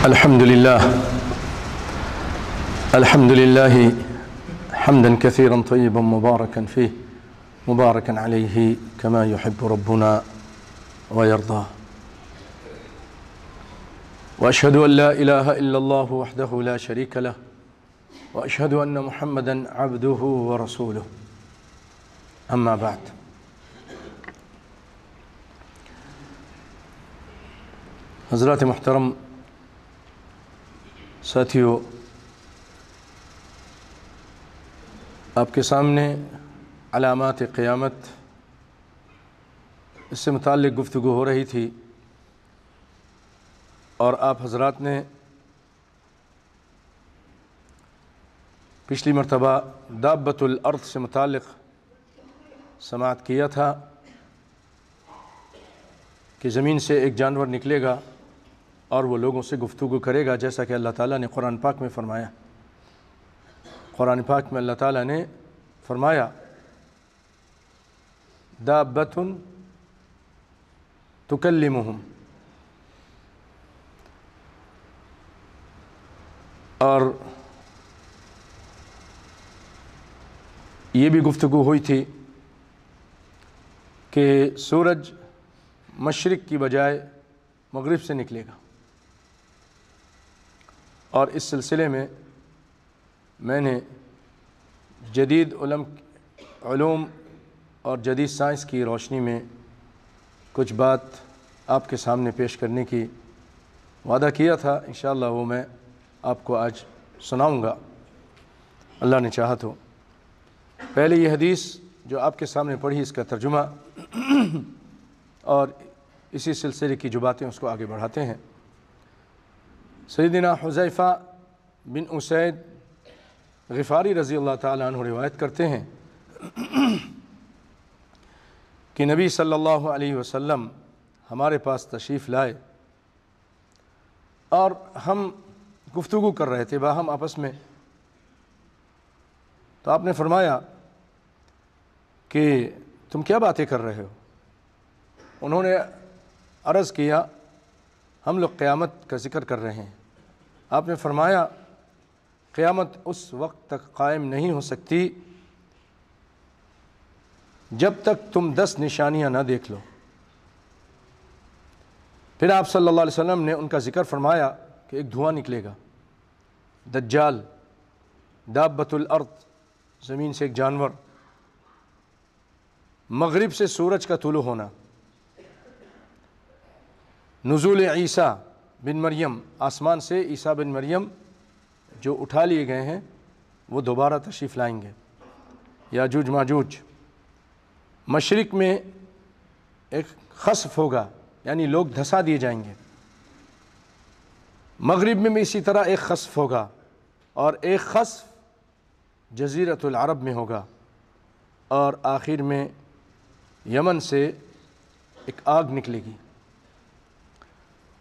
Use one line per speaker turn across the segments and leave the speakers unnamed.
الحمد لله حمدا كثيرا طيبا مباركا فيه مباركا عليه كما يحب ربنا ويرضى. وأشهد أن لا إله إلا الله وحده لا شريك له وأشهد أن محمدا عبده ورسوله. أما بعد، حضرات محترم ساتھیو، آپ کے سامنے علامات قیامت اس سے متعلق گفتگو ہو رہی تھی، اور آپ حضرات نے پچھلی مرتبہ دابۃ الارض سے متعلق سماعت کیا تھا کہ زمین سے ایک جانور نکلے گا اور وہ لوگوں سے گفتگو کرے گا، جیسا کہ اللہ تعالیٰ نے قرآن پاک میں فرمایا۔ قرآن پاک میں اللہ تعالیٰ نے فرمایا دابۃ تکلمہم، اور یہ بھی گفتگو ہوئی تھی کہ سورج مشرق کی بجائے مغرب سے نکلے گا، اور اس سلسلے میں میں نے جدید علوم اور جدید سائنس کی روشنی میں کچھ بات آپ کے سامنے پیش کرنے کی وعدہ کیا تھا۔ انشاءاللہ وہ میں آپ کو آج سناؤں گا، اللہ نے چاہا تو۔ پہلے یہ حدیث جو آپ کے سامنے پڑھی، اس کا ترجمہ اور اسی سلسلے کی جو باتیں اس کو آگے بڑھاتے ہیں۔ سیدنا حذیفہ بن اسید غفاری رضی اللہ تعالیٰ عنہ روایت کرتے ہیں کہ نبی صلی اللہ علیہ وسلم ہمارے پاس تشریف لائے اور ہم گفتگو کر رہے تھے باہم آپس میں، تو آپ نے فرمایا کہ تم کیا باتیں کر رہے ہو؟ انہوں نے عرض کیا ہم لوگ قیامت کا ذکر کر رہے ہیں۔ آپ نے فرمایا قیامت اس وقت تک قائم نہیں ہو سکتی جب تک تم 10 نشانیاں نہ دیکھ لو۔ پھر آپ صلی اللہ علیہ وسلم نے ان کا ذکر فرمایا کہ ایک دھواں نکلے گا، دجال، دابۃ الارض، زمین سے ایک جانور، مغرب سے سورج کا طلوع ہونا، نزول عیسیٰ بن مریم، آسمان سے عیسیٰ بن مریم جو اٹھا لیے گئے ہیں وہ دوبارہ تشریف لائیں گے، یاجوج ماجوج۔ مشرق میں ایک خسف ہوگا، یعنی لوگ دھسا دیے جائیں گے۔ مغرب میں بھی اسی طرح ایک خسف ہوگا، اور ایک خسف جزیرۃ العرب میں ہوگا، اور آخر میں یمن سے ایک آگ نکلے گی۔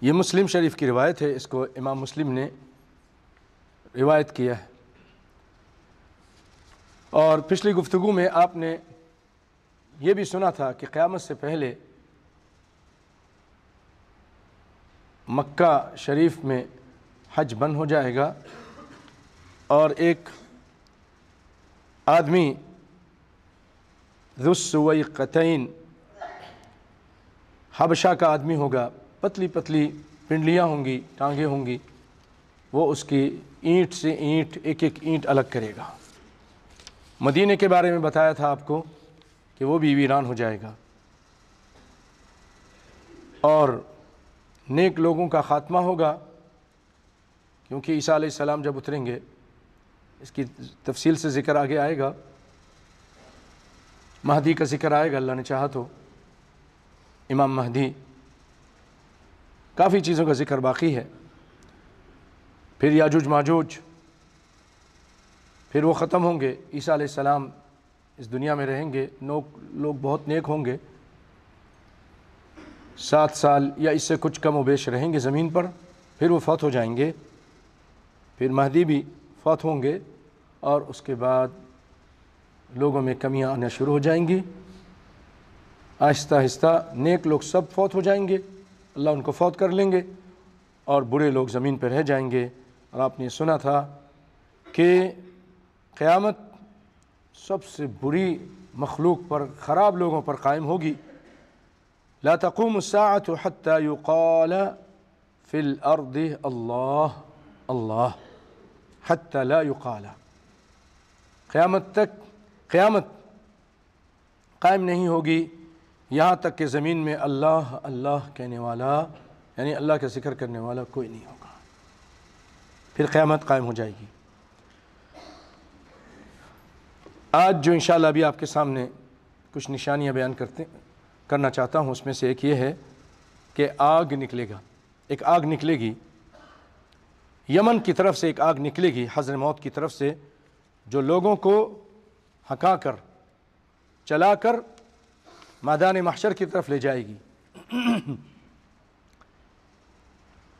یہ مسلم شریف کی روایت ہے، اس کو امام مسلم نے روایت کیا ہے۔ اور پچھلی گفتگو میں آپ نے یہ بھی سنا تھا کہ قیامت سے پہلے مکہ شریف میں حج بند ہو جائے گا، اور ایک آدمی ذو السویقتین، حبشہ کا آدمی ہوگا، پتلی پتلی پنڈلیاں ہوں گی، ٹانگیں ہوں گی، وہ اس کی اینٹ سے اینٹ، ایک ایک اینٹ الگ کرے گا۔ مدینے کے بارے میں بتایا تھا آپ کو کہ وہ بھی ویران ہو جائے گا، اور نیک لوگوں کا خاتمہ ہوگا، کیونکہ عیسیٰ علیہ السلام جب اتریں گے، اس کی تفصیل سے ذکر آگے آئے گا، مہدی کا ذکر آئے گا اللہ نے چاہا تو، امام مہدی، کافی چیزوں کا ذکر باقی ہے۔ پھر یاجوج ماجوج، پھر وہ ختم ہوں گے، عیسیٰ علیہ السلام اس دنیا میں رہیں گے، لوگ بہت نیک ہوں گے، 7 سال یا اس سے کچھ کم و بیش رہیں گے زمین پر، پھر وہ فوت ہو جائیں گے، پھر مہدی بھی فوت ہوں گے، اور اس کے بعد لوگوں میں کمیاں آنا شروع ہو جائیں گی، آہستہ آہستہ نیک لوگ سب فوت ہو جائیں گے، اللہ ان کو فوت کر لیں گے، اور برے لوگ زمین پہ رہ جائیں گے۔ اور آپ نے سنا تھا کہ قیامت سب سے بری مخلوق پر، خراب لوگوں پر قائم ہوگی۔ لا تقوم الساعة حتى يقال في الأرض اللہ اللہ حتى لا يقال، قیامت قائم نہیں ہوگی یہاں تک کہ زمین میں اللہ اللہ کہنے والا، یعنی اللہ کا ذکر کرنے والا کوئی نہیں ہوگا، پھر قیامت قائم ہو جائے گی۔ آج جو انشاءاللہ ابھی آپ کے سامنے کچھ نشانیاں بیان کرنا چاہتا ہوں، اس میں سے ایک یہ ہے کہ آگ نکلے گا، ایک آگ نکلے گی یمن کی طرف سے، ایک آگ نکلے گی حضر موت کی طرف سے، جو لوگوں کو ہکا کر چلا کر میدان محشر کی طرف لے جائے گی۔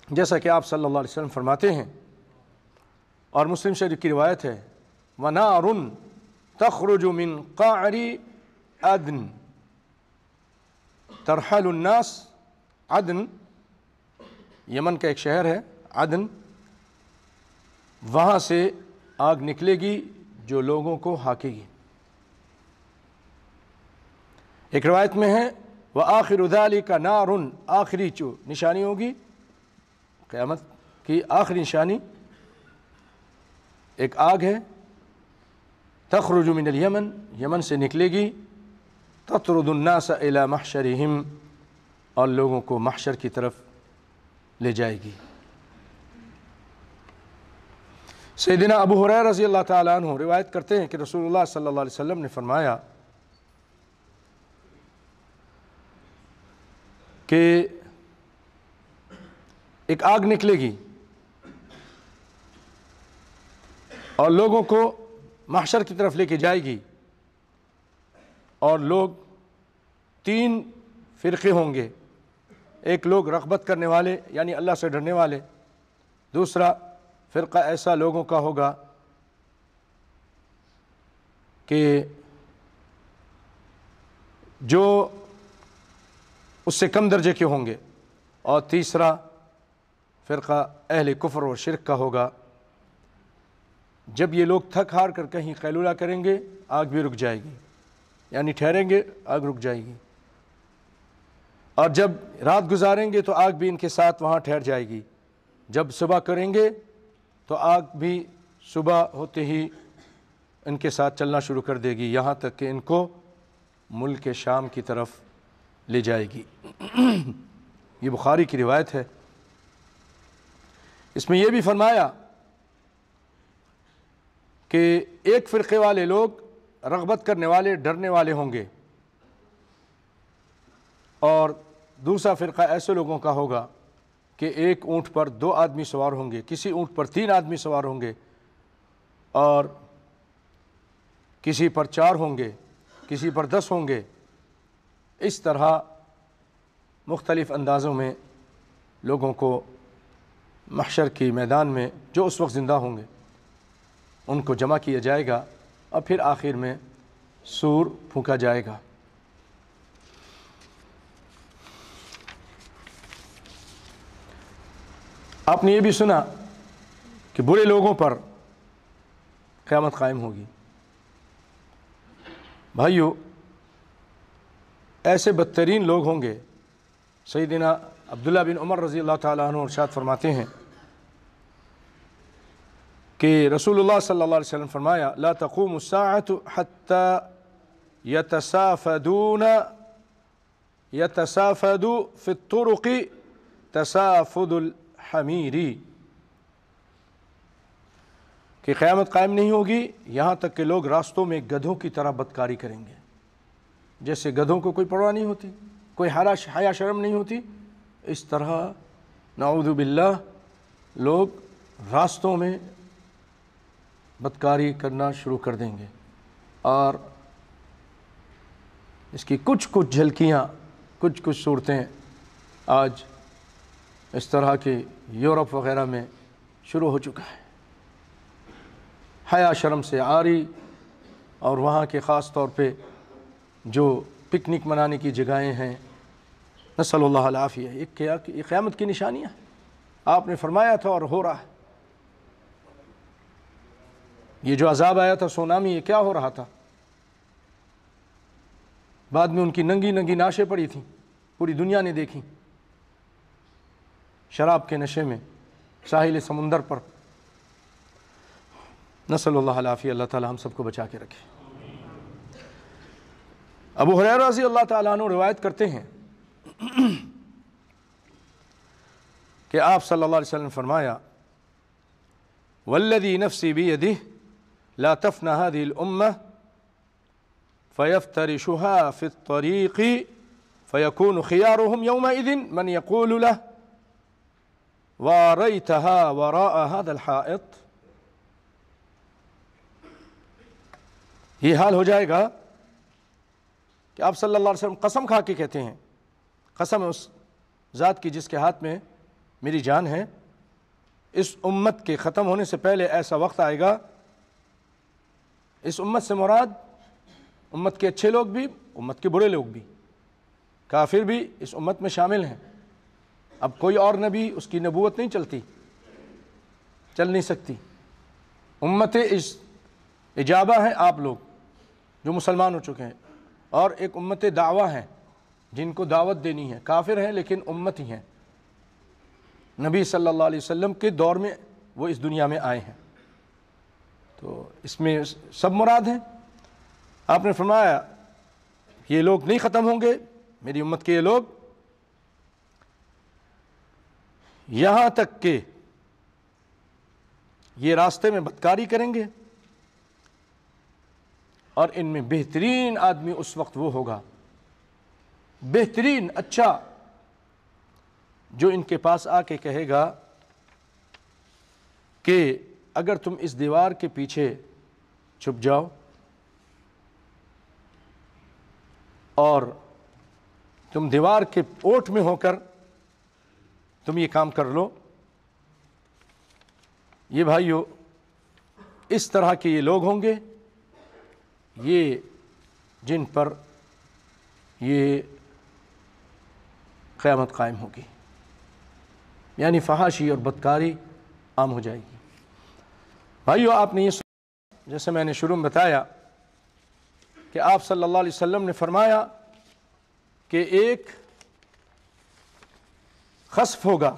جیسا کہ آپ صلی اللہ علیہ وسلم فرماتے ہیں، اور مسلم شریف کی روایت ہے، وَنَارٌ تَخْرُجُ مِنْ قَعْرِ عَدْنٍ ترحل الناس، عدن یمن کا ایک شہر ہے عدن، وہاں سے آگ نکلے گی جو لوگوں کو ہاکے گی۔ ایک روایت میں ہے وَآخِرُ ذَلِكَ نَارٌ، آخری جو نشانی ہوگی قیامت کی آخری نشانی ایک آگ ہے، تخرج من الیمن، یمن سے نکلے گی، تطرد الناس الی محشرہم، اور لوگوں کو محشر کی طرف لے جائے گی۔ سیدنا ابو ہریرہ رضی اللہ تعالیٰ عنہ روایت کرتے ہیں کہ رسول اللہ صلی اللہ علیہ وسلم نے فرمایا کہ ایک آگ نکلے گی اور لوگوں کو محشر کی طرف لے کے جائے گی، اور لوگ تین فرقے ہوں گے، ایک لوگ رغبت کرنے والے یعنی اللہ سے ڈرنے والے، دوسرا فرقہ ایسا لوگوں کا ہوگا کہ جو اس سے کم درجے کے ہوں گے، اور تیسرا فرقہ اہل کفر اور شرک کا ہوگا۔ جب یہ لوگ تھک ہار کر کہیں قیلولہ کریں گے، آگ بھی رک جائے گی، یعنی ٹھہریں گے آگ رک جائے گی، اور جب رات گزاریں گے تو آگ بھی ان کے ساتھ وہاں ٹھہر جائے گی، جب صبح کریں گے تو آگ بھی صبح ہوتے ہی ان کے ساتھ چلنا شروع کر دے گی، یہاں تک کہ ان کو ملک شام کی طرف لے جائے گی۔ یہ بخاری کی روایت ہے۔ اس میں یہ بھی فرمایا کہ ایک فرقے والے لوگ رغبت کرنے والے، ڈرنے والے ہوں گے، اور دوسرا فرقہ ایسے لوگوں کا ہوگا کہ ایک اونٹ پر 2 آدمی سوار ہوں گے، کسی اونٹ پر 3 آدمی سوار ہوں گے، اور کسی پر 4 ہوں گے، کسی پر 10 ہوں گے۔ اس طرح مختلف اندازوں میں لوگوں کو محشر کی میدان میں جو اس وقت زندہ ہوں گے ان کو جمع کیا جائے گا، اور پھر آخر میں سور پھونکا جائے گا۔ آپ نے یہ بھی سنا کہ برے لوگوں پر قیامت قائم ہوگی۔ بھائیو، ایسے بدترین لوگ ہوں گے۔ سیدنا عبداللہ بن عمر رضی اللہ تعالیٰ عنہ ارشاد فرماتے ہیں کہ رسول اللہ صلی اللہ علیہ وسلم فرمایا لا تقوم الساعة حتى يتسافدوا في الطرق تسافد الحمیر، کہ قیامت قائم نہیں ہوگی یہاں تک کہ لوگ راستوں میں گدھوں کی طرح بدکاری کریں گے۔ جیسے گدھوں کو کوئی پرواہ نہیں ہوتی، کوئی حیا شرم نہیں ہوتی، اس طرح نعوذ باللہ لوگ راستوں میں بدکاری کرنا شروع کر دیں گے۔ اور اس کی کچھ جھلکیاں، کچھ صورتیں آج اس طرح کے یورپ وغیرہ میں شروع ہو چکا ہے۔ حیا شرم سے عاری، اور وہاں کے خاص طور پہ جو پکنک منانے کی جگہیں ہیں، نسأل اللہ العافیہ، یہ قیامت کی نشانیاں ہیں۔ آپ نے فرمایا تھا اور ہو رہا ہے۔ یہ جو عذاب آیا تھا سونامی، یہ کیا ہو رہا تھا؟ بعد میں ان کی ننگی ننگی نعشیں پڑی تھیں، پوری دنیا نے دیکھی، شراب کے نشے میں ساحل سمندر پر۔ نسأل اللہ العافیہ، اللہ تعالی ہم سب کو بچا کے رکھے۔ ابو ہریرہ رضی اللہ تعالیٰ عنہ روایت کرتے ہیں کہ آپ صلی اللہ علیہ وسلم نے فرمایا، والذی نفسی بیدہ لا تفنى هذه الأمة فيفترشها في الطريق فيكون خيارهم يومئذ من يقول له واريتها وراء هذا الحائط۔ یہ حال ہو جائے گا کہ آپ صلی اللہ علیہ وسلم قسم کھا کے کہتے ہیں، قسم ہے اس ذات کی جس کے ہاتھ میں میری جان ہے، اس امت کے ختم ہونے سے پہلے ایسا وقت آئے گا، اس امت سے مراد امت کے اچھے لوگ بھی، امت کے برے لوگ بھی، کافر بھی اس امت میں شامل ہیں۔ اب کوئی اور نبی، اس کی نبوت نہیں چل نہیں سکتی۔ امت اجابہ ہیں آپ لوگ جو مسلمان ہو چکے ہیں، اور ایک امت دعویٰ ہیں جن کو دعوت دینی ہے، کافر ہیں لیکن امت ہی ہیں، نبی صلی اللہ علیہ وسلم کے دور میں وہ اس دنیا میں آئے ہیں، تو اس میں سب مراد ہیں۔ آپ نے فرمایا یہ لوگ نہیں ختم ہوں گے، میری امت کے یہ لوگ، یہاں تک کہ یہ راستے میں بدکاری کریں گے، اور ان میں بہترین آدمی اس وقت وہ ہوگا، بہترین اچھا، جو ان کے پاس آ کے کہے گا کہ اگر تم اس دیوار کے پیچھے چھپ جاؤ اور تم دیوار کے اوٹ میں ہو کر تم یہ کام کر لو، یہ بھائیو اس طرح کے یہ لوگ ہوں گے، یہ جن پر یہ قیامت قائم ہوگی، یعنی فحاشی اور بدکاری عام ہو جائے گی۔ بھائیو آپ نے یہ سنا، جیسے میں نے شروع میں بتایا کہ آپ صلی اللہ علیہ وسلم نے فرمایا کہ ایک خسف ہوگا،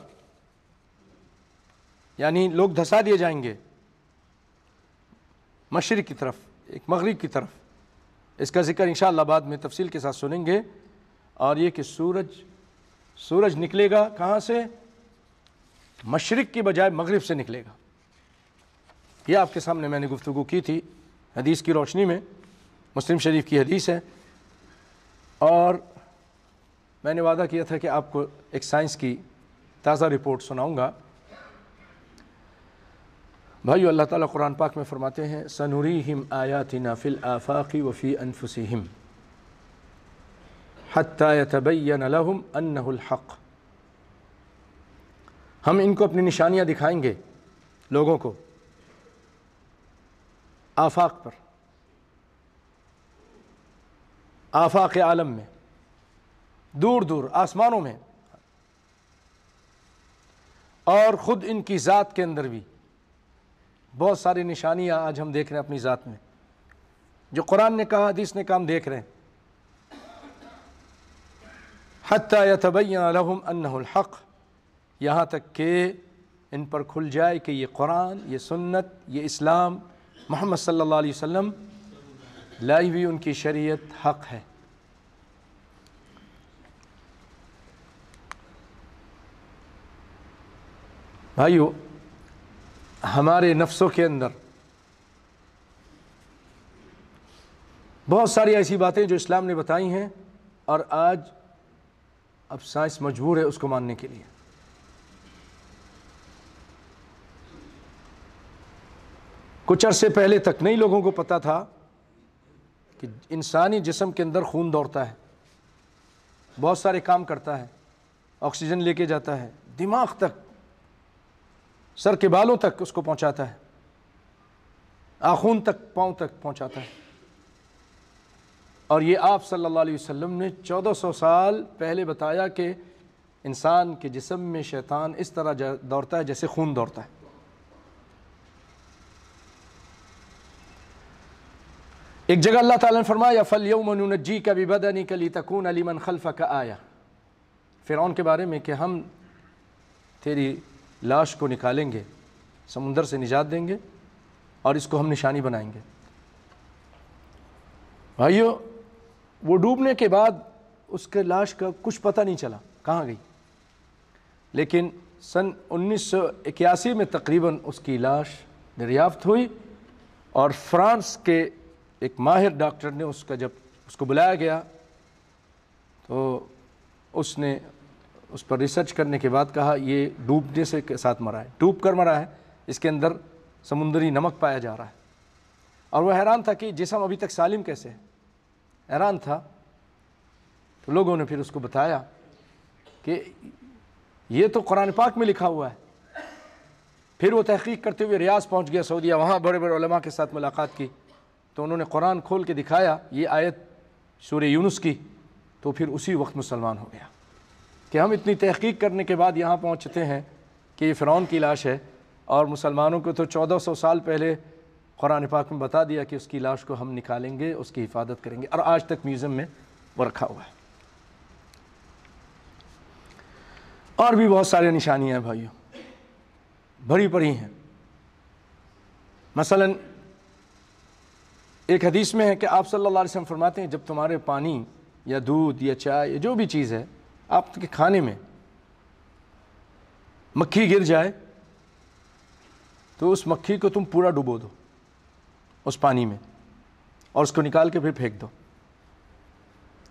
یعنی لوگ دھسا دیے جائیں گے مشرق کی طرف، ایک مغرب کی طرف، اس کا ذکر انشاءاللہ بعد میں تفصیل کے ساتھ سنیں گے، اور یہ کہ سورج نکلے گا کہاں سے؟ مشرق کی بجائے مغرب سے نکلے گا۔ یہ آپ کے سامنے میں نے گفتگو کی تھی حدیث کی روشنی میں، مسلم شریف کی حدیث ہے، اور میں نے وعدہ کیا تھا کہ آپ کو ایک سائنس کی تازہ رپورٹ سناؤں گا۔ بھائیو اللہ تعالیٰ قرآن پاک میں فرماتے ہیں سَنُرِيهِمْ آيَاتِنَا فِي الْآفَاقِ وَفِي أَنفُسِهِمْ حَتَّى يَتَبَيَّنَ لَهُمْ أَنَّهُ الْحَقُّ۔ ہم ان کو اپنی نشانیاں دکھائیں گے لوگوں کو، آفاق پر، آفاق عالم میں، دور دور آسمانوں میں، اور خود ان کی ذات کے اندر بھی بہت ساری نشانیاں آج ہم دیکھ رہے ہیں اپنی ذات میں، جو قرآن نے کہا، حدیث نے کہا، ہم دیکھ رہے ہیں۔ حَتَّى يَتَبَيَّنَ لَهُمْ أَنَّهُ الْحَقُّ، یہاں تک کہ ان پر کھل جائے کہ یہ قرآن، یہ سنت، یہ اسلام، محمد صلی اللہ علیہ وسلم لائی ہوئی ان کی شریعت حق ہے۔ بھائیو ہمارے نفسوں کے اندر بہت ساری ایسی باتیں جو اسلام نے بتائی ہیں، اور آج اب سائنس مجبور ہے اس کو ماننے کے لیے۔ کچھ عرصے پہلے تک نہیں لوگوں کو پتا تھا کہ انسانی جسم کے اندر خون دوڑتا ہے، بہت سارے کام کرتا ہے، آکسیجن لے کے جاتا ہے، دماغ تک، سر کے بالوں تک اس کو پہنچاتا ہے، آخون تک، پاؤں تک پہنچاتا ہے، اور یہ آپ صلی اللہ علیہ وسلم نے 1400 سال پہلے بتایا کہ انسان کے جسم میں شیطان اس طرح دوڑتا ہے جیسے خون دوڑتا ہے۔ ایک جگہ اللہ تعالیٰ نے فرمایا فَالْيَوْمَ نُنَجِّيكَ بِبَدَنِكَ لِتَكُونَ لِمَنْ خَلْفَكَ آیَةً، فرعون کے بارے میں کہ ہم تیری لاش کو نکالیں گے، سمندر سے نجات دیں گے اور اس کو ہم نشانی بنائیں گے۔ بھائیو، وہ ڈوبنے کے بعد اس کے لاش کا کچھ پتہ نہیں چلا کہاں گئی، لیکن سن 1981 میں تقریباً اس کی لاش دریافت ہوئی، اور فرانس کے ایک ماہر ڈاکٹر نے جب اس کو بلایا گیا تو اس نے اس پر ریسرچ کرنے کے بعد کہا یہ ڈوبنے سے ساتھ مرا ہے، ڈوب کر مرا ہے، اس کے اندر سمندری نمک پایا جا رہا ہے۔ اور وہ حیران تھا کہ جسم ابھی تک سالم کیسے ہے، حیران تھا۔ تو لوگوں نے پھر اس کو بتایا کہ یہ تو قرآن پاک میں لکھا ہوا ہے۔ پھر وہ تحقیق کرتے ہوئے ریاض پہنچ گیا سعودیہ، وہاں بڑے بڑے علماء کے ساتھ ملاقات کی، تو انہوں نے قرآن کھول کے دکھایا یہ آیت سورہ یونس کی، تو پھر اسی وقت مسلمان ہو گیا کہ ہم اتنی تحقیق کرنے کے بعد یہاں پہنچتے ہیں کہ یہ فرعون کی لاش ہے، اور مسلمانوں کو تو 1400 سال پہلے قرآن پاک میں بتا دیا کہ اس کی لاش کو ہم نکالیں گے، اس کی حفاظت کریں گے، اور آج تک میوزیم میں وہ رکھا ہوا ہے۔ اور بھی بہت سارے نشانیاں ہیں بھائیوں، بھری پڑی ہیں۔ مثلا ایک حدیث میں ہے کہ آپ صلی اللہ علیہ وسلم فرماتے ہیں جب تمہارے پانی یا دودھ یا چائے یا جو بھی چیز ہے آپ کے کھانے میں مکھی گر جائے تو اس مکھی کو تم پورا ڈبو دو اس پانی میں، اور اس کو نکال کے پھر پھینک دو۔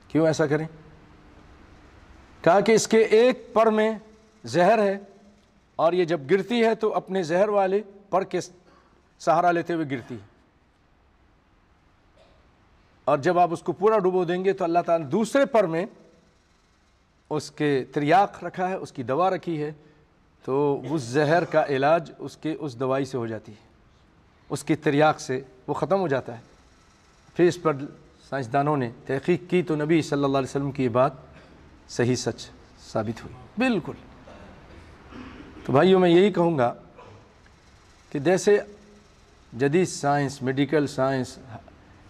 کیوں ایسا کریں؟ کہا کہ اس کے ایک پر میں زہر ہے، اور یہ جب گرتی ہے تو اپنے زہر والے پر کے سہارا لیتے ہوئے گرتی ہے، اور جب آپ اس کو پورا ڈبو دیں گے تو اللہ تعالیٰ نے دوسرے پر میں اس کے تریاق رکھا ہے، اس کی دوا رکھی ہے، تو اس زہر کا علاج اس دوائی سے ہو جاتی ہے، اس کی تریاق سے وہ ختم ہو جاتا ہے۔ پھر اس پر سائنسدانوں نے تحقیق کی تو نبی صلی اللہ علیہ وسلم کی یہ بات صحیح سچ ثابت ہوئی بالکل۔ تو بھائیوں میں یہی کہوں گا کہ جیسے جدید سائنس، میڈیکل سائنس،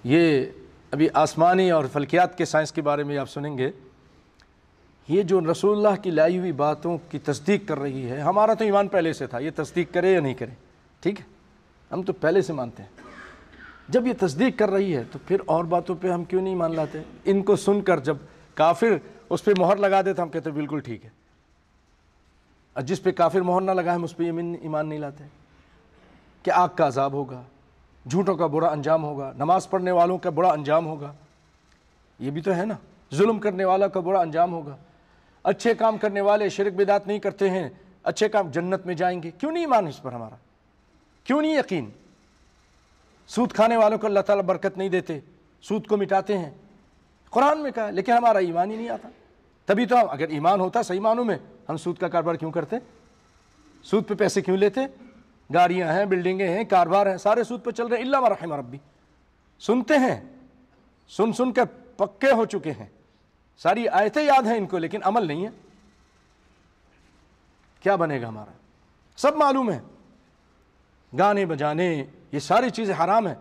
یہ ابھی آسمانی اور فلکیات کے سائنس کے بارے میں آپ سنیں گے، یہ جو رسول اللہ کی لائی ہوئی باتوں کی تصدیق کر رہی ہے، ہمارا تو ایمان پہلے سے تھا، یہ تصدیق کرے یا نہیں کرے، ٹھیک ہے، ہم تو پہلے سے مانتے ہیں۔ جب یہ تصدیق کر رہی ہے تو پھر اور باتوں پہ ہم کیوں نہیں مان لاتے؟ ان کو سن کر جب کافر اس پہ مہر لگا دے تو ہم کہتے ہیں بالکل ٹھیک ہے، اور جس پہ کافر مہر نہ لگا ہم اس پہ ایمان نہیں لاتے کہ آگ کا عذاب ہوگا، جھوٹوں کا برا انجام ہوگا، نماز پڑھنے والوں کا برا انجام ہوگا، یہ بھی تو ہے نا، ظلم کرنے والا کا برا انجام ہوگا، اچھے کام کرنے والے شرک بدعت نہیں کرتے ہیں، اچھے کام جنت میں جائیں گے۔ کیوں نہیں ایمان اس پر ہمارا؟ کیوں نہیں یقین؟ سود کھانے والوں کو اللہ تعالیٰ برکت نہیں دیتے، سود کو مٹاتے ہیں، قرآن میں کہا ہے، لیکن ہمارا ایمان ہی نہیں آتا۔ تبھی تو ہم، اگر ایمان ہوتا صحیح معنوں میں، ہم سود کا کاروبار کیوں کرتے؟ سود پہ پیسے کیوں لیتے؟ گاڑیاں ہیں، بلڈنگیں ہیں، کاروبار ہیں، سارے سود پہ چل رہے ہیں، الا ما رحم ربی۔ سنتے ہیں، سن کر پکے ہو چکے ہیں، ساری آیتیں یاد ہیں ان کو، لیکن عمل نہیں ہے۔ کیا بنے گا ہمارا؟ سب معلوم ہے، گانے بجانے یہ ساری چیزیں حرام ہیں،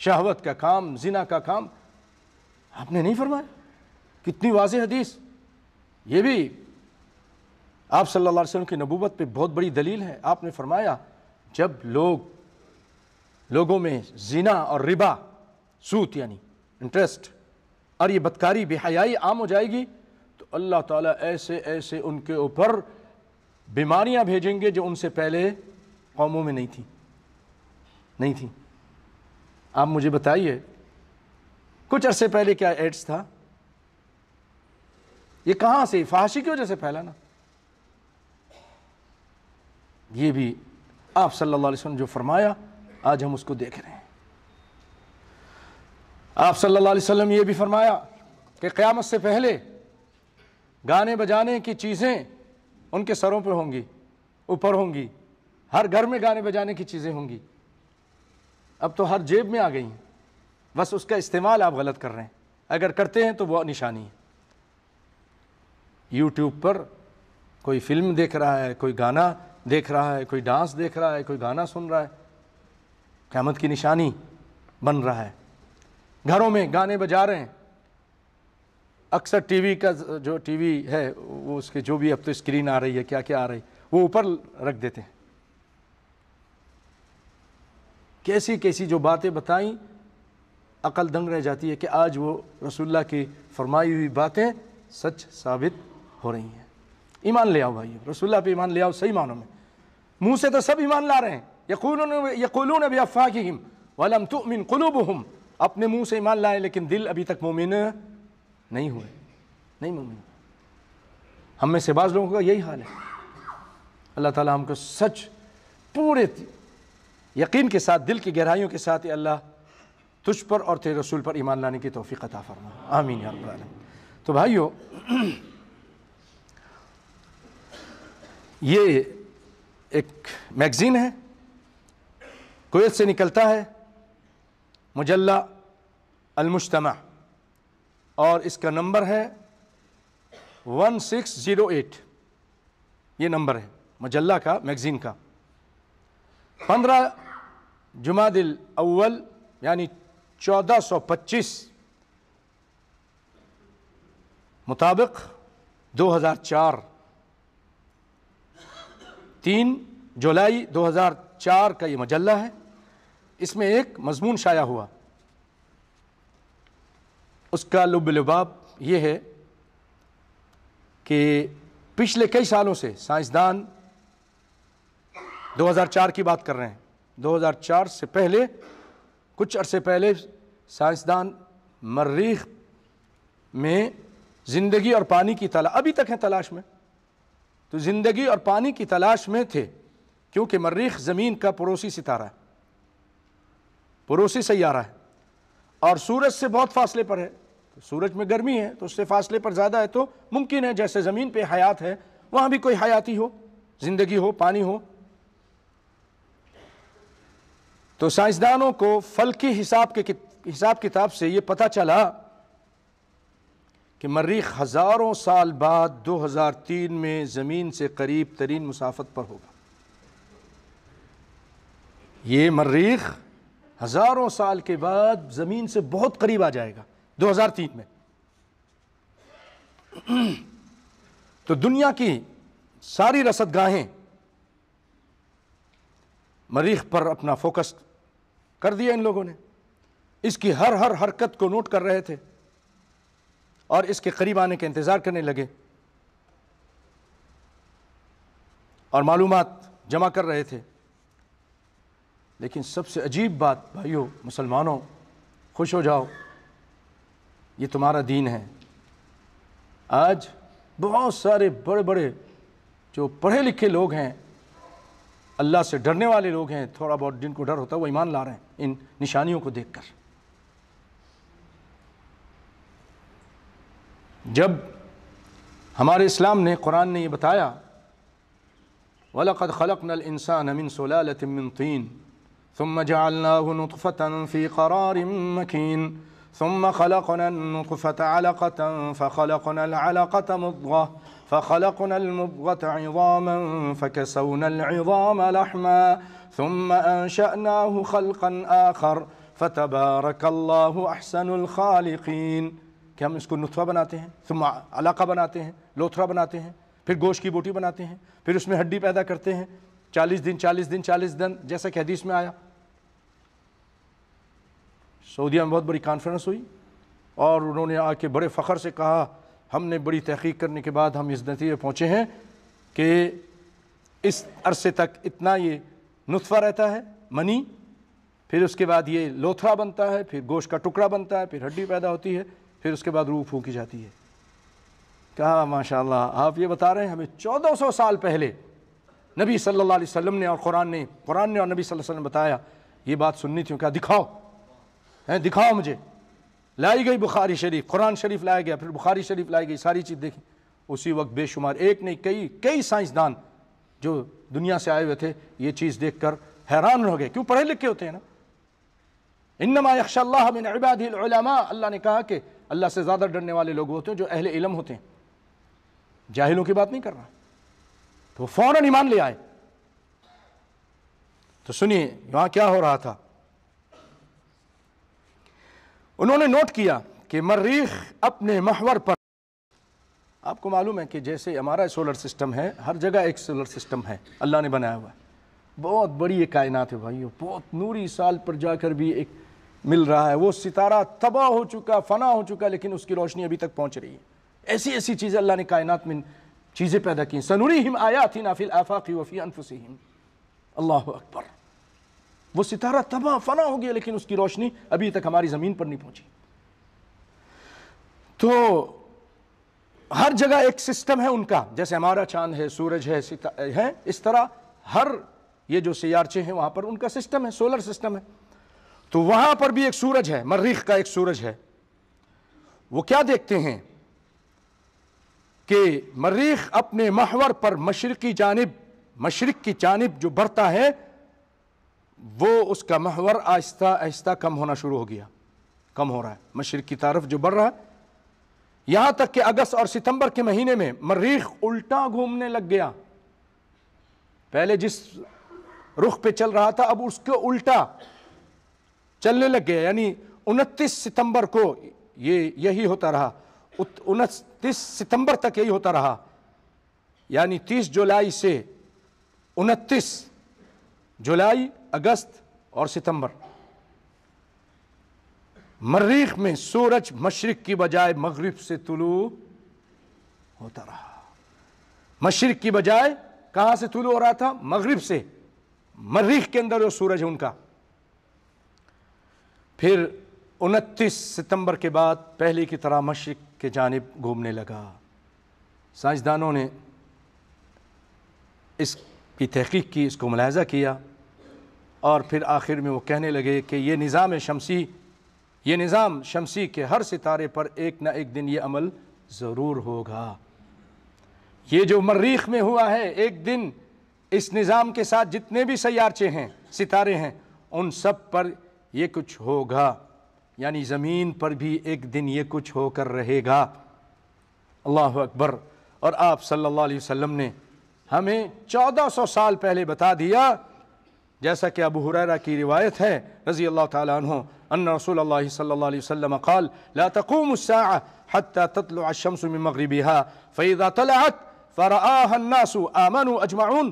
شہوت کا کام، زنا کا کام، آپ نے نہیں فرمایا؟ کتنی واضح حدیث، یہ بھی آپ صلی اللہ علیہ وسلم کی نبوت پہ بہت بڑی دلیل ہے۔ آپ نے فرمایا جب لوگوں میں زنا اور ربا، سود یعنی انٹرسٹ، اور یہ بدکاری، بے حیائی عام ہو جائے گی تو اللہ تعالیٰ ایسے ان کے اوپر بیماریاں بھیجیں گے جو ان سے پہلے قوموں میں نہیں تھی۔ آپ مجھے بتائیے کچھ عرصے پہلے کیا ایڈس تھا؟ یہ کہاں سے؟ فحاشی کی وجہ سے پھیلا نا۔ یہ بھی آپ صلی اللہ علیہ وسلم جو فرمایا آج ہم اس کو دیکھ رہے ہیں۔ آپ صلی اللہ علیہ وسلم یہ بھی فرمایا کہ قیامت سے پہلے گانے بجانے کی چیزیں ان کے سروں پہ ہوں گی، اوپر ہوں گی، ہر گھر میں گانے بجانے کی چیزیں ہوں گی۔ اب تو ہر جیب میں آ گئی ہیں، بس اس کا استعمال آپ غلط کر رہے ہیں، اگر کرتے ہیں تو وہ نشانی ہے۔ یوٹیوب پر کوئی فلم دیکھ رہا ہے، کوئی گانا دیکھ رہا ہے، کوئی ڈانس دیکھ رہا ہے، کوئی گانا سن رہا ہے، قیامت کی نشانی بن رہا ہے۔ گھروں میں گانے بجا رہے ہیں، اکثر ٹی وی کا جو ٹی وی ہے وہ اس کے جو بھی اب تو اسکرین آ رہی ہے، کیا کیا آ رہی وہ اوپر رکھ دیتے ہیں۔ کیسی کیسی جو باتیں بتائیں، عقل دنگ رہ جاتی ہے کہ آج وہ رسول اللہ کی فرمائی ہوئی باتیں سچ ثابت ہو رہی ہیں۔ ایمان لے آؤ بھائی، رسول اللہ پہ ایمان لے آؤ صحیح معنوں میں۔ منہ سے تو سب ایمان لا رہے ہیں، یقولون بافواہہم ولم تؤمن قلوبہم، اپنے منہ سے ایمان لائے لیکن دل ابھی تک مومن نہیں ہوئے، نہیں مومن۔ ہم میں سے بعض لوگوں کا یہی حال ہے۔ اللہ تعالیٰ ہم کو سچ پورے یقین کے ساتھ، دل کی گہرائیوں کے ساتھ، اے اللہ تجھ پر اور تیرے رسول پر ایمان لانے کی توفیق عطا فرما، آمین یا رب العالمین۔ تو بھائیو، یہ ایک میگزین ہے، کویت سے نکلتا ہے، مجلہ المجتمع، اور اس کا نمبر ہے 1608، یہ نمبر ہے مجلہ کا، میگزین کا۔ 15 جمادی الاول یعنی 1425 مطابق 2004، 3 جولائی 2004 کا یہ مجلہ ہے۔ اس میں ایک مضمون شائع ہوا، اس کا لب لباب یہ ہے کہ پچھلے کئی سالوں سے سائنسدان، 2004 کی بات کر رہے ہیں، 2004 سے پہلے کچھ عرصے پہلے سائنسدان مریخ میں زندگی اور پانی کی تلاش، ابھی تک ہیں تلاش میں، تو زندگی اور پانی کی تلاش میں تھے، کیونکہ مریخ زمین کا پڑوسی ستارہ ہے، پڑوسی سیارہ ہے، اور سورج سے بہت فاصلے پر ہے۔ سورج میں گرمی ہے تو اس سے فاصلے پر زیادہ ہے، تو ممکن ہے جیسے زمین پہ حیات ہے وہاں بھی کوئی حیاتی ہو، زندگی ہو، پانی ہو۔ تو سائنسدانوں کو فلکی حساب کتاب سے یہ پتہ چلا کہ مریخ ہزاروں سال بعد 2003 میں زمین سے قریب ترین مسافت پر ہوگا۔ یہ مریخ ہزاروں سال کے بعد زمین سے بہت قریب آ جائے گا 2003 میں۔ تو دنیا کی ساری رصد گاہیں مریخ پر اپنا فوکس کر دیا ان لوگوں نے، اس کی ہر حرکت کو نوٹ کر رہے تھے اور اس کے قریب آنے کا انتظار کرنے لگے اور معلومات جمع کر رہے تھے۔ لیکن سب سے عجیب بات بھائیو، مسلمانوں خوش ہو جاؤ، یہ تمہارا دین ہے۔ آج بہت سارے بڑے بڑے جو پڑھے لکھے لوگ ہیں، اللہ سے ڈرنے والے لوگ ہیں، تھوڑا بہت جن کو ڈر ہوتا ہے وہ ایمان لا رہے ہیں ان نشانیوں کو دیکھ کر۔ جب ہمارے اسلام نے، قرآن نے یہ بتایا، وَلَقَدْ خَلَقْنَا الْإِنسَانَ مِنْ سُلَالَةٍ مِّن طِينٍ ثُمَّ جَعَلْنَاهُ نُطْفَةً فِي قَرَارٍ مَّكِينٍ ثُمَّ خَلَقْنَا النُّطْفَةَ عَلَقَةً فَخَلَقْنَا الْعَلَقَةَ مُضْغَةً فخلقنا المضغة عظاما فكسونا العظام لحما ثم أنشأناه خلقا آخر فتبارك الله أحسن الخالقين۔ کہ ہم اس کو نطفہ بناتے ہیں، ثم علقہ بناتے ہیں، لوتھڑا بناتے ہیں، پھر گوشت کی بوٹی بناتے ہیں، پھر اس میں ہڈی پیدا کرتے ہیں، 40 دن جیسا کہ حدیث میں آیا۔ سعودیہ میں بہت بڑی کانفرنس ہوئی اور انہوں نے آ کے بڑے فخر سے کہا، ہم نے بڑی تحقیق کرنے کے بعد ہم اس نتیجے پہنچے ہیں کہ اس عرصے تک اتنا یہ نطفہ رہتا ہے منی، پھر اس کے بعد یہ لوتھڑا بنتا ہے، پھر گوشت کا ٹکڑا بنتا ہے، پھر ہڈی پیدا ہوتی ہے، پھر اس کے بعد روح پھونکی جاتی ہے۔ کہا ماشاءاللہ، آپ یہ بتا رہے ہیں ہمیں 1400 سال پہلے نبی صلی اللہ علیہ وسلم نے اور قرآن نے اور نبی صلی اللہ علیہ وسلم نے بتایا، یہ بات سننی تھی۔ کہا دکھاؤ مجھے۔ لائی گئی بخاری شریف، قرآن شریف لایا گیا، پھر بخاری شریف لائی گئی، ساری چیز دیکھی۔ اسی وقت بے شمار، ایک نہیں کئی سائنسدان جو دنیا سے آئے ہوئے تھے یہ چیز دیکھ کر حیران ہو گئے، کیوں پڑھے لکھے ہوتے ہیں نا۔ انما یخشی اللہ من عبادہ العلماء، اللہ نے کہا کہ اللہ سے زیادہ ڈرنے والے لوگ ہوتے ہیں جو اہل علم ہوتے ہیں، جاہلوں کی بات نہیں کر رہا، تو وہ فوراً ایمان لے آئے۔ تو سنیے وہاں کیا ہو رہا تھا۔ انہوں نے نوٹ کیا کہ مریخ اپنے محور پر، آپ کو معلوم ہے کہ جیسے ہمارا سولر سسٹم ہے، ہر جگہ ایک سولر سسٹم ہے اللہ نے بنایا ہوا ہے، بہت بڑی یہ کائنات ہے بھائیو، بہت نوری سال پر جا کر بھی ایک مل رہا ہے، وہ ستارہ تباہ ہو چکا، فنا ہو چکا، لیکن اس کی روشنی ابھی تک پہنچ رہی ہے۔ ایسی ایسی چیزیں اللہ نے کائنات میں چیزیں پیدا کی، سنریہم آیاتنا فی الآفاق وفی انفسہم، اللہ اکبر۔ وہ ستارہ تباہ فنا ہو گیا لیکن اس کی روشنی ابھی تک ہماری زمین پر نہیں پہنچی۔ تو ہر جگہ ایک سسٹم ہے ان کا، جیسے ہمارا چاند ہے، سورج ہے، اس طرح ہر یہ جو سیارچے ہیں وہاں پر ان کا سسٹم ہے، سولر سسٹم ہے۔ تو وہاں پر بھی ایک سورج ہے، مریخ کا ایک سورج ہے۔ وہ کیا دیکھتے ہیں کہ مریخ اپنے محور پر مشرق کی جانب جو بڑھتا ہے، وہ اس کا محور آہستہ آہستہ کم ہونا شروع ہو گیا، کم ہو رہا ہے، مشرق کی طرف جو بڑھ رہا ہے، یہاں تک کہ اگست اور ستمبر کے مہینے میں مریخ الٹا گھومنے لگ گیا۔ پہلے جس رخ پہ چل رہا تھا اب اس کو الٹا چلنے لگ گیا، یعنی 29 ستمبر کو یہی ہوتا رہا، 29 ستمبر تک یہی ہوتا رہا، یعنی 30 جولائی سے 29 جولائی، اگست اور ستمبر، مریخ میں سورج مشرق کی بجائے مغرب سے طلوع ہوتا رہا۔ مشرق کی بجائے کہاں سے طلوع ہو رہا تھا؟ مغرب سے۔ مریخ کے اندر جو سورج ہے ان کا، پھر 29 ستمبر کے بعد پہلے کی طرح مشرق کے جانب گھومنے لگا۔ سائنسدانوں نے اس کی تحقیق کی، اس کو ملاحظہ کیا، اور پھر آخر میں وہ کہنے لگے کہ یہ نظام شمسی کے ہر ستارے پر ایک نہ ایک دن یہ عمل ضرور ہوگا۔ یہ جو مریخ میں ہوا ہے، ایک دن اس نظام کے ساتھ جتنے بھی سیارچے ہیں، ستارے ہیں، ان سب پر یہ کچھ ہوگا، یعنی زمین پر بھی ایک دن یہ کچھ ہو کر رہے گا۔ اللہ اکبر۔ اور آپ صلی اللہ علیہ وسلم نے ہمیں 1400 سال پہلے بتا دیا، جیسا کہ ابو ہریرہ کی روایت ہے رضی اللہ تعالی عنہ، ان رسول اللہ صلی اللہ علیہ وسلم قال لا تقوم الساعة حتى تطلع الشمس من مغربها فإذا طلعت فرآها الناس آمنوا أجمعون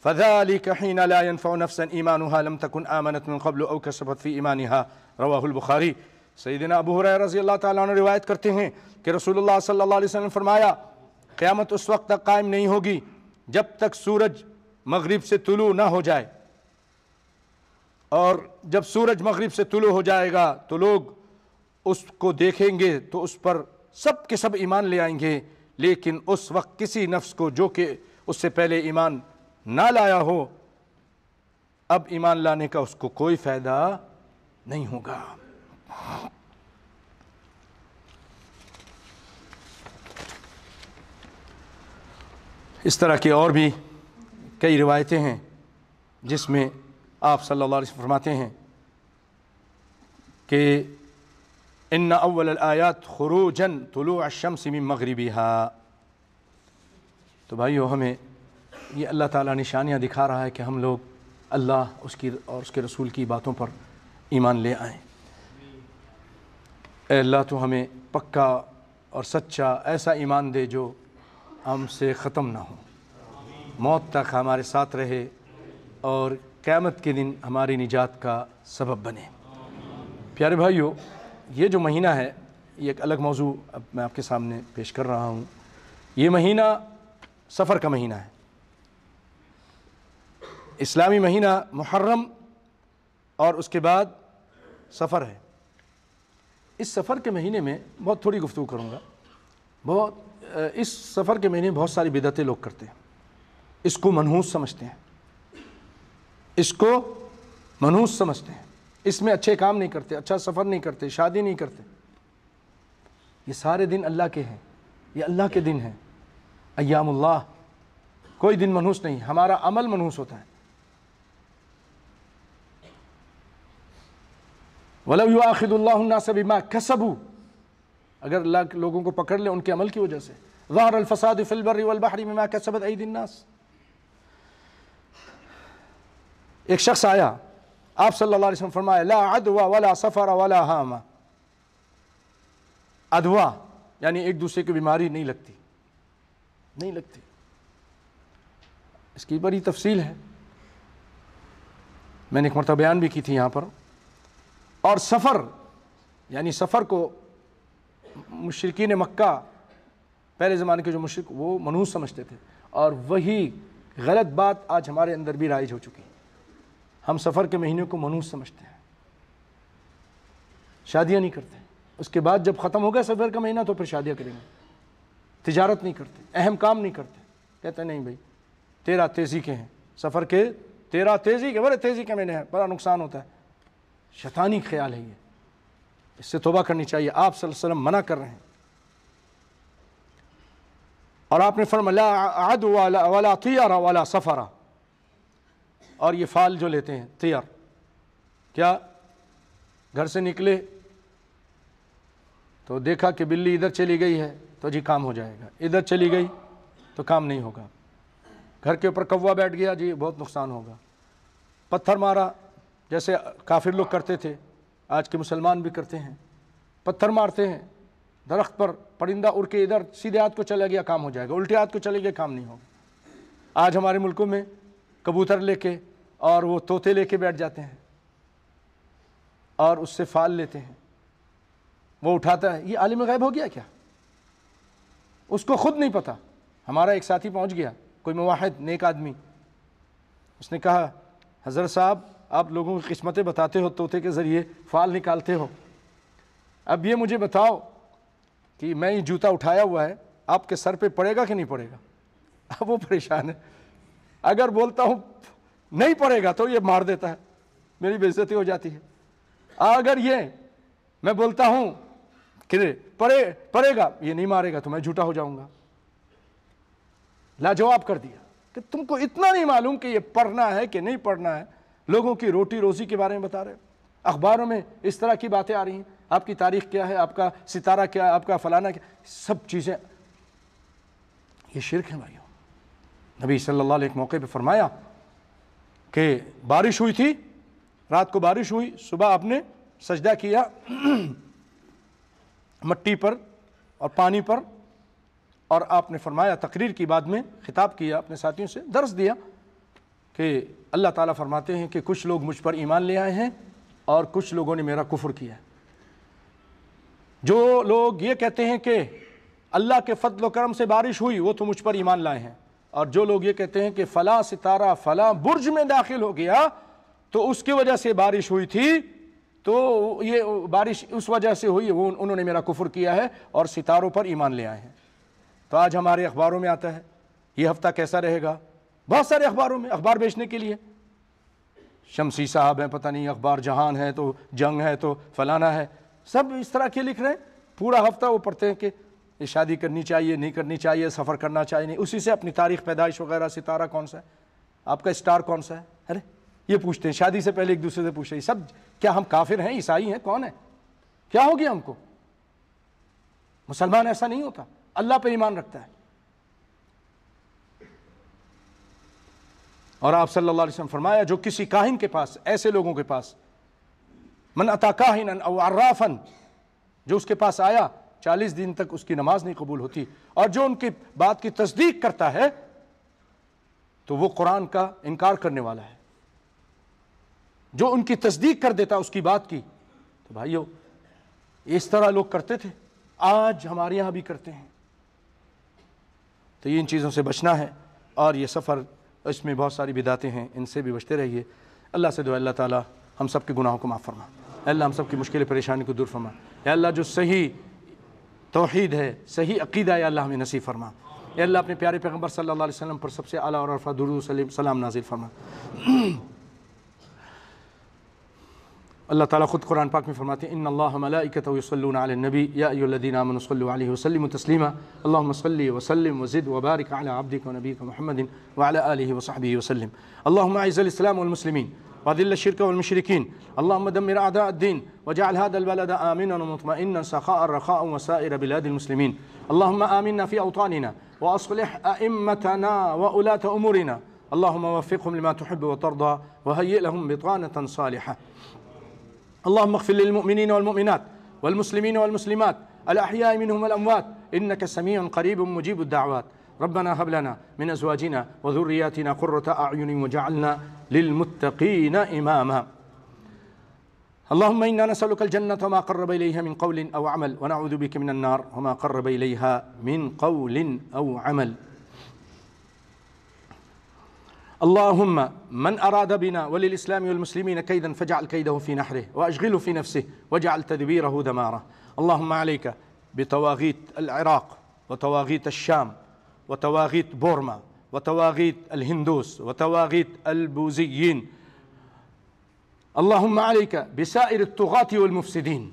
فذلك حين لا ينفع نفسا إيمانها لم تكن آمنت من قبل أو كسبت في إيمانها رواہ البخاری۔ سیدنا ابو ہریرہ رضی اللہ تعالیٰ عنہ روایت کرتے ہیں کہ رسول اللہ صلی اللہ علیہ وسلم نے فرمایا، قیامت اس وقت تک قائم نہیں ہوگی جب تک سورج مغرب سے طلوع نہ ہو جائے، اور جب سورج مغرب سے طلوع ہو جائے گا تو لوگ اس کو دیکھیں گے تو اس پر سب کے سب ایمان لے آئیں گے، لیکن اس وقت کسی نفس کو جو کہ اس سے پہلے ایمان نہ لایا ہو، اب ایمان لانے کا اس کو کوئی فائدہ نہیں ہوگا۔ اس طرح کی اور بھی کئی روایتیں ہیں جس میں آپ صلی اللہ علیہ وسلم فرماتے ہیں کہ ان اول الآیات خروجا طلوع الشمس من مغربها۔ تو بھائیو، ہمیں یہ اللہ تعالیٰ نشانیاں دکھا رہا ہے کہ ہم لوگ اللہ اس کی اور اس کے رسول کی باتوں پر ایمان لے آئیں۔ اے اللہ تو ہمیں پکا اور سچا ایسا ایمان دے جو ہم سے ختم نہ ہو، موت تک ہمارے ساتھ رہے اور قیامت کے دن ہماری نجات کا سبب بنے۔ پیارے بھائیو، یہ جو مہینہ ہے یہ ایک الگ موضوع اب میں آپ کے سامنے پیش کر رہا ہوں۔ یہ مہینہ سفر کا مہینہ ہے، اسلامی مہینہ محرم اور اس کے بعد سفر ہے۔ اس سفر کے مہینے میں بہت تھوڑی گفتگو کروں گا۔ اس سفر کے مہینے میں بہت ساری بدعتیں لوگ کرتے ہیں، اس کو منحوس سمجھتے ہیں، اس میں اچھے کام نہیں کرتے، اچھا سفر نہیں کرتے، شادی نہیں کرتے۔ یہ سارے دن اللہ کے ہیں، یہ اللہ کے دن ہیں، ایام اللہ، کوئی دن منحوس نہیں، ہمارا عمل منحوس ہوتا ہے۔ وَلَوْ يُؤَاخِذُ اللَّهُ النَّاسَ بِمَا كَسَبُوا، اگر اللہ لوگوں کو پکڑ لے ان کے عمل کی وجہ سے، ظہر الفساد فی البر والبحر بما کسبت ایدی الناس. ایک شخص آیا, آپ صلی اللہ علیہ وسلم فرمایا لا عدوى ولا سفر ولا ہامہ. ادوا یعنی ایک دوسرے کی بیماری نہیں لگتی, نہیں لگتی. اس کی بڑی تفصیل ہے, میں نے ایک مرتبہ بیان بھی کی تھی یہاں پر. اور سفر یعنی سفر کو مشرکین مکہ پہلے زمانے کے جو مشرک وہ منحوس سمجھتے تھے, اور وہی غلط بات آج ہمارے اندر بھی رائج ہو چکی ہے. ہم سفر کے مہینے کو منحوس سمجھتے ہیں, شادیاں نہیں کرتے. اس کے بعد جب ختم ہو گیا سفر کا مہینہ تو پھر شادیاں کریں گے. تجارت نہیں کرتے, اہم کام نہیں کرتے. کہتے ہیں نہیں بھائی 13 تیزی کے ہیں, سفر کے 13 تیزی کے, بڑے تیزی کے مہینے ہیں, بڑا نقصان ہوتا ہے. شیطانی خیال ہے یہ, اس سے توبہ کرنی چاہیے. آپ صلی اللہ علیہ وسلم منع کر رہے ہیں. اور آپ نے فرمایا لا عدوى ولا طیر ولا سفر. اور یہ فال جو لیتے ہیں طیر, کیا گھر سے نکلے تو دیکھا کہ بلی ادھر چلی گئی ہے تو جی کام ہو جائے گا, ادھر چلی گئی تو کام نہیں ہوگا. گھر کے اوپر کوا بیٹھ گیا جی بہت نقصان ہوگا. پتھر مارا جیسے کافر لوگ کرتے تھے, آج کے مسلمان بھی کرتے ہیں. پتھر مارتے ہیں درخت پر, پرندہ اڑ کے ادھر سیدھے ہاتھ کو چلا گیا کام ہو جائے گا, الٹے ہاتھ کو چلے گیا کام نہیں ہوگا. آج ہمارے ملکوں میں کبوتر لے کے اور وہ طوطے لے کے بیٹھ جاتے ہیں اور اس سے فال لیتے ہیں, وہ اٹھاتا ہے. یہ عالم غیب ہو گیا کیا؟ اس کو خود نہیں پتا. ہمارا ایک ساتھی پہنچ گیا, کوئی موحد نیک آدمی, اس نے کہا حضرت صاحب آپ لوگوں کی قسمتیں بتاتے ہو, طوطے کے ذریعے فال نکالتے ہو, اب یہ مجھے بتاؤ کہ میں یہ جوتا اٹھایا ہوا ہے آپ کے سر پہ پڑے گا کہ نہیں پڑے گا؟ اب وہ پریشان ہے. اگر بولتا ہوں نہیں پڑے گا تو یہ مار دیتا ہے, میری بے عزتی ہو جاتی ہے. اگر یہ میں بولتا ہوں کہ پڑے گا, یہ نہیں مارے گا تو میں جھوٹا ہو جاؤں گا. لاجواب کر دیا کہ تم کو اتنا نہیں معلوم کہ یہ پڑھنا ہے کہ نہیں پڑھنا ہے. لوگوں کی روٹی روزی کے بارے میں بتا رہے, اخباروں میں اس طرح کی باتیں آ رہی ہیں, آپ کی تاریخ کیا ہے, آپ کا ستارہ کیا ہے, آپ کا فلانا کیا, سب چیزیں یہ شرک ہے بھائیوں. نبی صلی اللہ علیہ وسلم ایک موقع پہ فرمایا کہ بارش ہوئی تھی, رات کو بارش ہوئی, صبح آپ نے سجدہ کیا مٹی پر اور پانی پر, اور آپ نے فرمایا تقریر کی, بعد میں خطاب کیا اپنے ساتھیوں سے, درس دیا کہ اللہ تعالیٰ فرماتے ہیں کہ کچھ لوگ مجھ پر ایمان لے آئے ہیں اور کچھ لوگوں نے میرا کفر کیا ہے. جو لوگ یہ کہتے ہیں کہ اللہ کے فضل و کرم سے بارش ہوئی وہ تو مجھ پر ایمان لائے ہیں, اور جو لوگ یہ کہتے ہیں کہ فلاں ستارہ فلاں برج میں داخل ہو گیا تو اس کی وجہ سے بارش ہوئی تھی, تو یہ بارش اس وجہ سے ہوئی, وہ انہوں نے میرا کفر کیا ہے اور ستاروں پر ایمان لے آئے ہیں. تو آج ہمارے اخباروں میں آتا ہے یہ ہفتہ کیسا رہے گا, بہت سارے اخباروں میں, اخبار بیچنے کے لیے شمسی صاحب ہیں, پتہ نہیں اخبار جہان ہے تو جنگ ہے تو فلانا ہے, سب اس طرح کے لکھ رہے ہیں. پورا ہفتہ وہ پڑھتے ہیں کہ یہ شادی کرنی چاہیے نہیں کرنی چاہیے, سفر کرنا چاہیے نہیں, اسی سے اپنی تاریخ پیدائش وغیرہ, ستارہ کون سا ہے, آپ کا اسٹار کون سا ہے, ارے یہ پوچھتے ہیں. شادی سے پہلے ایک دوسرے سے پوچھ رہے ہیں. سب کیا ہم کافر ہیں, عیسائی ہیں, کون ہے, کیا ہو گیا ہم کو؟ مسلمان ایسا نہیں ہوتا, اللہ پہ ایمان رکھتا ہے. اور آپ صلی اللہ علیہ وسلم فرمایا جو کسی کاہن کے پاس, ایسے لوگوں کے پاس, من اتا کاہنا او عرافا, جو اس کے پاس آیا 40 دن تک اس کی نماز نہیں قبول ہوتی, اور جو ان کی بات کی تصدیق کرتا ہے تو وہ قرآن کا انکار کرنے والا ہے. جو ان کی تصدیق کر دیتا اس کی بات کی, تو بھائیو اس طرح لوگ کرتے تھے, آج ہمارے یہاں بھی کرتے ہیں. تو یہ ان چیزوں سے بچنا ہے, اور یہ سفر اس میں بہت ساری بدعتیں ہیں, ان سے بھی بچتے رہیے. اللہ سے دعا اللہ تعالیٰ ہم سب کے گناہوں کو معاف فرما, اے اللہ ہم سب کی مشکل پریشانی کو دور فرما, اے اللہ جو صحیح توحید ہے, صحیح عقیدہ ہے, اللہ ہمیں نصیب فرما. اے اللہ اپنے پیارے پیغمبر صلی اللہ علیہ وسلم پر سب سے اعلیٰ اور عرفہ درود و سلام نازل فرما. اللہ تعالیٰ خود قرآن پاک میں فرماتے ہیں ان اللہ ملائکتہ یصلون علی النبی یا ایھا الذین آمنوا صلوا علیہ وسلموا تسلیما اللهم صل وسلم وزد وبارك على عبدك ونبيك محمد وعلى آله وصحبه وسلم. اللهم اعز الاسلام والمسلمين وأذل الشرك والمشركين. اللهم دمر أعداء الدين واجعل هذا البلد آمنا ومطمئنا سخاء رخاء وسائر بلاد المسلمين. اللهم آمنا في أوطاننا وأصلح أئمتنا وولاة أمورنا. اللهم وفقهم لما تحب وترضى وهيئ لهم بطانة صالحة. اللهم اغفر للمؤمنين والمؤمنات والمسلمين والمسلمات الأحياء منهم والأموات إنك سميع قريب مجيب الدعوات. ربنا هب لنا من أزواجنا وذرياتنا قرة أعين وجعلنا للمتقين إماما. اللهم إنا نسألك الجنة وما قرب إليها من قول أو عمل، ونعوذ بك من النار وما قرب إليها من قول أو عمل. اللهم من أراد بنا وللإسلام والمسلمين كيدا فاجعل كيده في نحره وأشغله في نفسه واجعل تدبيره دماره. اللهم عليك بطواغيت العراق وطواغيت الشام وطواغيت بورما وطواغيت الهندوس وطواغيت البوذيين. اللهم عليك بسائر الطغاة والمفسدين.